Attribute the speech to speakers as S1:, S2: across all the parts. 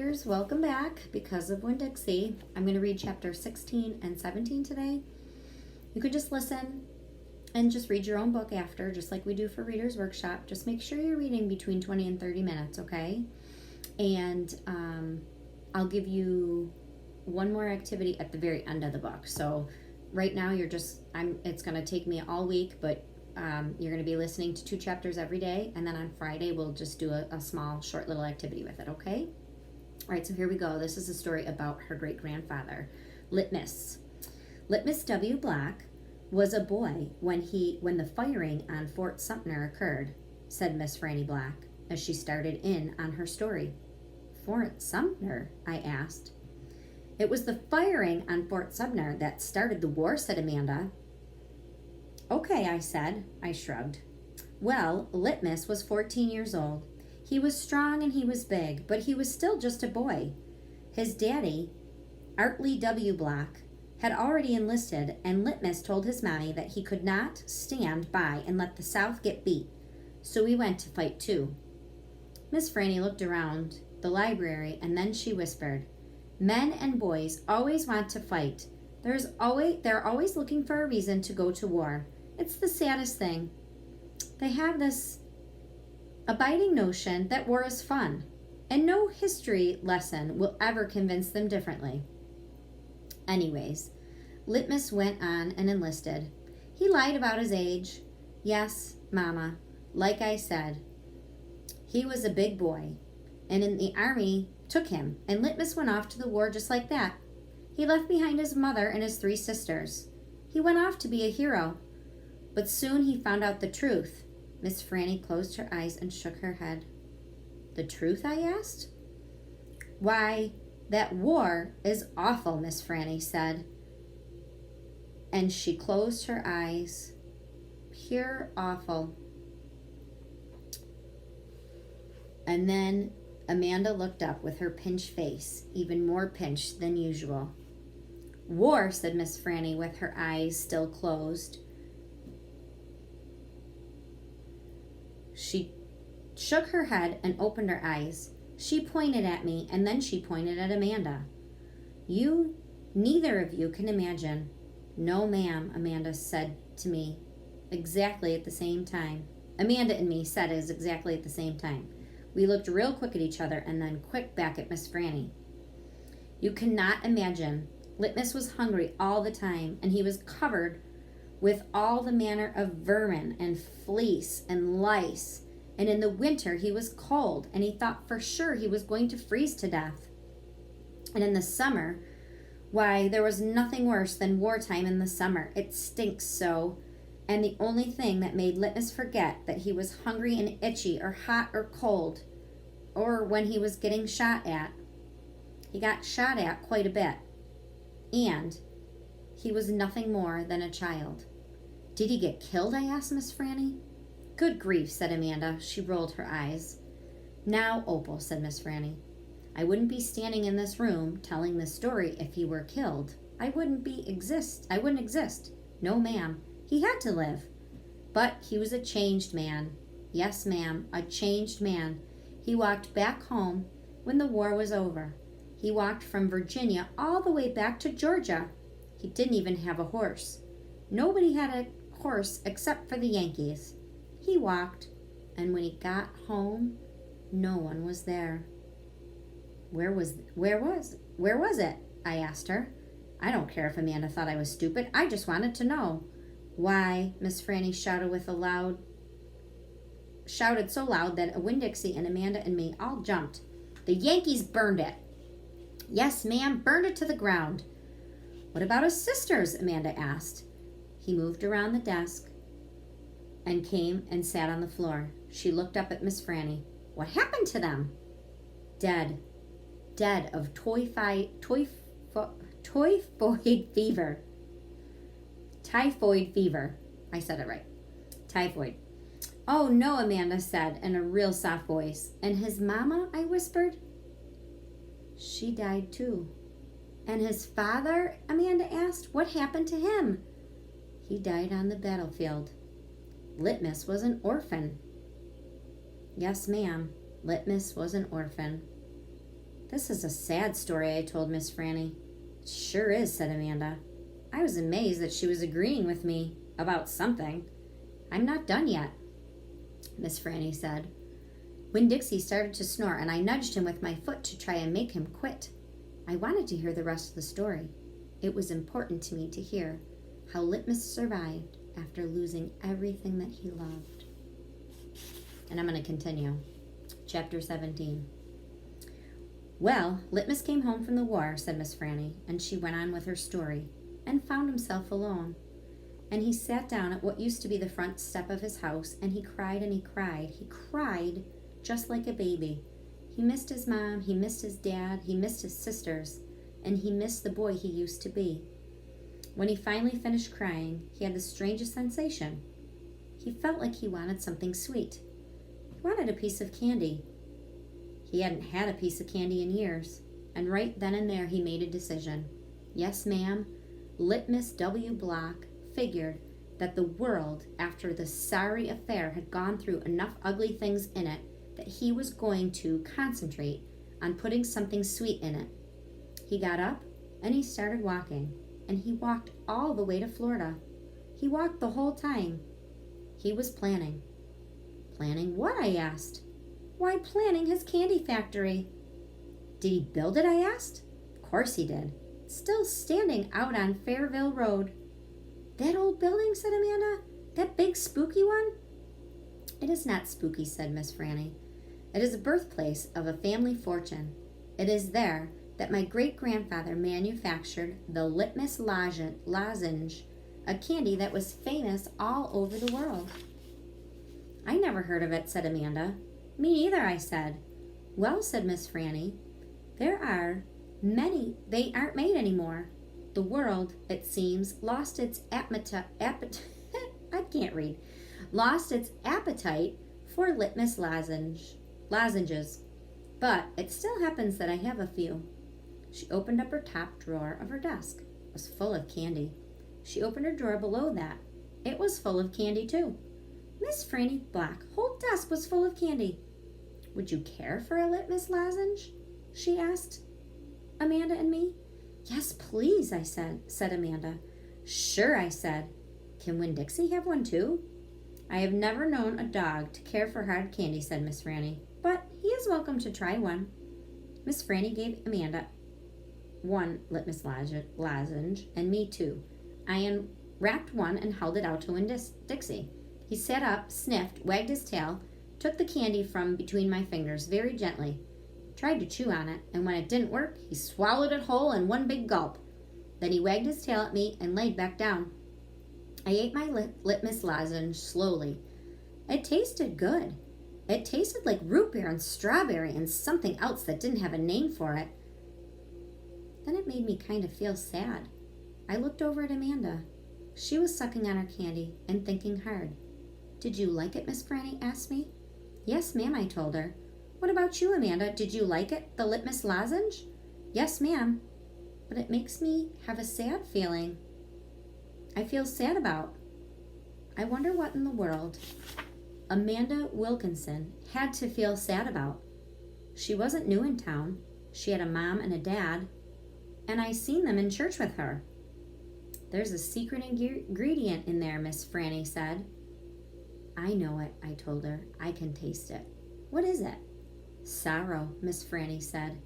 S1: readers, welcome back. Because of Winn-Dixie, I'm going to read chapter 16 and 17 today. You could just listen and just read your own book after, just like we do for Reader's Workshop. Just make sure you're reading between 20 and 30 minutes, okay? And I'll give you one more activity at the very end of the book. So right now it's going to take me all week, but you're going to be listening to 2 chapters every day, and then on Friday we'll just do a small, short little activity with it, okay? All right, so here we go. This is a story about her great-grandfather, Litmus. Litmus W. Black was a boy when the firing on Fort Sumter occurred, said Miss Franny Black as she started in on her story. Fort Sumter? I asked. It was the firing on Fort Sumter that started the war, said Amanda. Okay, I said. I shrugged. Well, Litmus was 14 years old. He was strong and he was big, but he was still just a boy. His daddy, Artley W. Black, had already enlisted, and Litmus told his mommy that he could not stand by and let the South get beat, so he went to fight too. Miss Franny looked around the library, and then she whispered, Men and boys always want to fight. They're always looking for a reason to go to war. It's the saddest thing. They have this abiding notion that war is fun, and no history lesson will ever convince them differently. Anyways, Litmus went on and enlisted. He lied about his age. Yes, Mama, like I said, he was a big boy, and in the army took him, and Litmus went off to the war just like that. He left behind his mother and his 3 sisters. He went off to be a hero. But soon he found out the truth. Miss Franny closed her eyes and shook her head. The truth, I asked? Why, that war is awful, Miss Franny said. And she closed her eyes. Pure awful. And then Amanda looked up with her pinched face, even more pinched than usual. War, said Miss Franny with her eyes still closed. She shook her head and opened her eyes. She pointed at me, and then she pointed at Amanda. Neither of you can imagine. No, ma'am, Amanda said to me exactly at the same time. Amanda and me said it exactly at the same time. We looked real quick at each other and then quick back at Miss Franny. You cannot imagine. Litmus was hungry all the time, and he was covered with all the manner of vermin and fleece and lice. And in the winter he was cold, and he thought for sure he was going to freeze to death. And in the summer, why, there was nothing worse than wartime in the summer. It stinks so. And the only thing that made Litmus forget that he was hungry and itchy or hot or cold, or when he was getting shot at. He got shot at quite a bit. And he was nothing more than a child. Did he get killed? I asked Miss Franny. Good grief, said Amanda. She rolled her eyes. Now, Opal, said Miss Franny, I wouldn't be standing in this room telling this story if he were killed. I wouldn't exist. No, ma'am. He had to live. But he was a changed man. Yes, ma'am, a changed man. He walked back home when the war was over. He walked from Virginia all the way back to Georgia. He didn't even have a horse. Nobody had a horse except for the Yankees. He walked, and when he got home, no one was there. Where was it? I asked her. I don't care if Amanda thought I was stupid. I just wanted to know. Why, Miss Franny shouted so loud that Winn-Dixie and Amanda and me all jumped. The Yankees burned it. Yes, ma'am, burned it to the ground. What about his sisters? Amanda asked. He moved around the desk and came and sat on the floor. She looked up at Miss Franny. What happened to them? Dead of typhoid fever. Typhoid fever. I said it right. Typhoid. Oh, no, Amanda said in a real soft voice. And his mama? I whispered. She died too. And his father? Amanda asked. What happened to him? He died on the battlefield. Litmus was an orphan. Yes, ma'am. Litmus was an orphan. "This is a sad story," I told Miss Franny. "It sure is," said Amanda. I was amazed that she was agreeing with me about something. "I'm not done yet," Miss Franny said. Winn-Dixie started to snore, and I nudged him with my foot to try and make him quit. I wanted to hear the rest of the story. It was important to me to hear how Litmus survived after losing everything that he loved. And I'm going to continue. Chapter 17. "Well, Litmus came home from the war," said Miss Franny, and she went on with her story, "and found himself alone. And he sat down at what used to be the front step of his house, and he cried and he cried. He cried just like a baby. He missed his mom, he missed his dad, he missed his sisters, and he missed the boy he used to be. When he finally finished crying, he had the strangest sensation. He felt like he wanted something sweet. He wanted a piece of candy. He hadn't had a piece of candy in years, and right then and there he made a decision. Yes, ma'am, Litmus W. Block figured that the world, after the sorry affair had gone through enough ugly things in it, that he was going to concentrate on putting something sweet in it. He got up and he started walking, and he walked all the way to Florida. He walked the whole time. He was planning. Planning what? I asked. Why, planning his candy factory. Did he build it? I asked. Of course he did. It's still standing out on Fairville Road. That old building, said Amanda. That big spooky one? It is not spooky, said Miss Franny. It is the birthplace of a family fortune. It is there that my great-grandfather manufactured the Litmus lozenge, a candy that was famous all over the world. I never heard of it, said Amanda. Me either, I said. Well, said Miss Franny, there are many. They aren't made anymore. The world, it seems, lost its lost its appetite for Litmus lozenges. But it still happens that I have a few. She opened up her top drawer of her desk. It was full of candy. She opened her drawer below that. It was full of candy, too. Miss Franny Black, whole desk was full of candy. Would you care for a Litmus lozenge? She asked Amanda and me. Yes, please, said Amanda. Sure, I said. Can Winn-Dixie have one, too? I have never known a dog to care for hard candy, said Miss Franny, but he is welcome to try one. Miss Franny gave Amanda one Litmus lozenge, and me two. I unwrapped one and held it out to Winn-Dixie. He sat up, sniffed, wagged his tail, took the candy from between my fingers very gently, tried to chew on it, and when it didn't work, he swallowed it whole in one big gulp. Then he wagged his tail at me and laid back down. I ate my Litmus lozenge slowly. It tasted good. It tasted like root beer and strawberry and something else that didn't have a name for it. Then it made me kind of feel sad. I looked over at Amanda. She was sucking on her candy and thinking hard. Did you like it, Miss Franny asked me. Yes, ma'am, I told her. What about you, Amanda? Did you like it, the Litmus lozenge? Yes, ma'am. But it makes me have a sad feeling. I feel sad about. I wonder what in the world Amanda Wilkinson had to feel sad about. She wasn't new in town. She had a mom and a dad, and I seen them in church with her. There's a secret ingredient in there, Miss Franny said. I know it, I told her. I can taste it. What is it? Sorrow, Miss Franny said.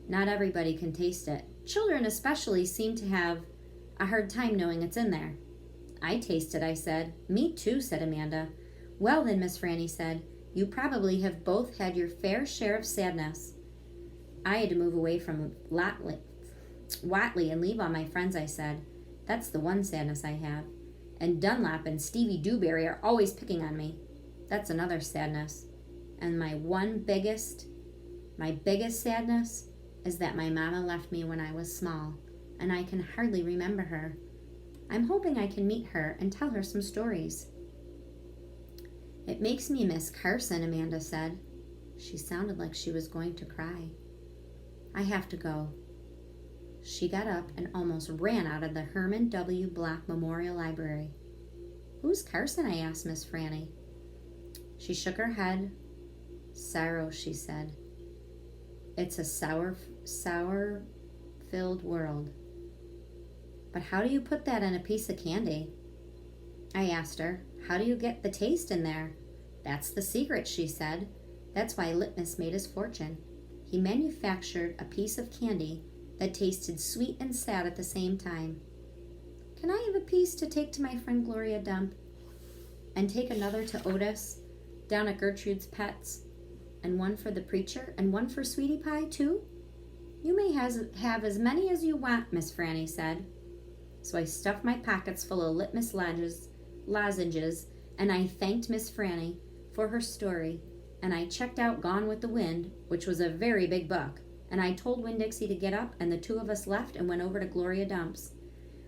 S1: Not everybody can taste it. Children especially seem to have a hard time knowing it's in there. I taste it, I said. Me too, said Amanda. Well then, Miss Franny said, you probably have both had your fair share of sadness. I had to move away from Watley and leave all my friends, I said. That's the one sadness I have. And Dunlap and Stevie Dewberry are always picking on me. That's another sadness. And my biggest sadness is that my mama left me when I was small, and I can hardly remember her. I'm hoping I can meet her and tell her some stories. It makes me miss Carson, Amanda said. She sounded like she was going to cry. I have to go. She got up and almost ran out of the Herman W. Block Memorial Library. Who's Carson? I asked Miss Franny. She shook her head. Sorrow, she said. It's a sour filled world. But how do you put that in a piece of candy? I asked her. How do you get the taste in there? That's the secret, she said. That's why Litmus made his fortune. He manufactured a piece of candy that tasted sweet and sad at the same time. Can I have a piece to take to my friend Gloria Dump? And take another to Otis down at Gertrude's Pets? And one for the preacher? And one for Sweetie Pie, too? You may have as many as you want, Miss Franny said. So I stuffed my pockets full of Litmus lozenges, and I thanked Miss Franny for her story, and I checked out Gone with the Wind, which was a very big book, and I told Winn-Dixie to get up, and the two of us left and went over to Gloria Dump's.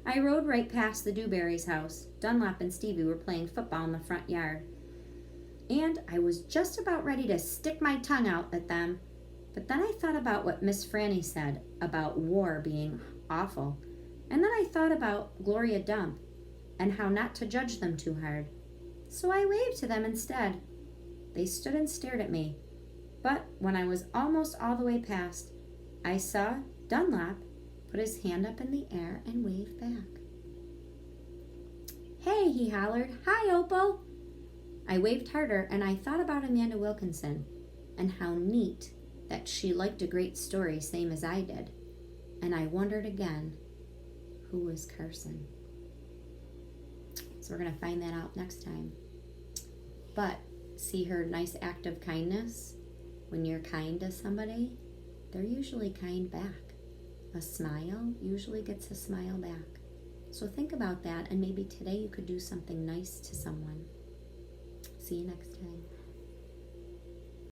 S1: I rode right past the Dewberry's house. Dunlop and Stevie were playing football in the front yard, and I was just about ready to stick my tongue out at them, but then I thought about what Miss Franny said about war being awful, and then I thought about Gloria Dump and how not to judge them too hard. So I waved to them instead. They stood and stared at me, but when I was almost all the way past, I saw Dunlop put his hand up in the air and wave back. Hey, he hollered. Hi, Opal. I waved harder, and I thought about Amanda Wilkinson and how neat that she liked a great story same as I did. And I wondered again, who was Carson? So we're going to find that out next time. But see her nice act of kindness? When you're kind to somebody, they're usually kind back. A smile usually gets a smile back. So think about that, and maybe today you could do something nice to someone. See you next time.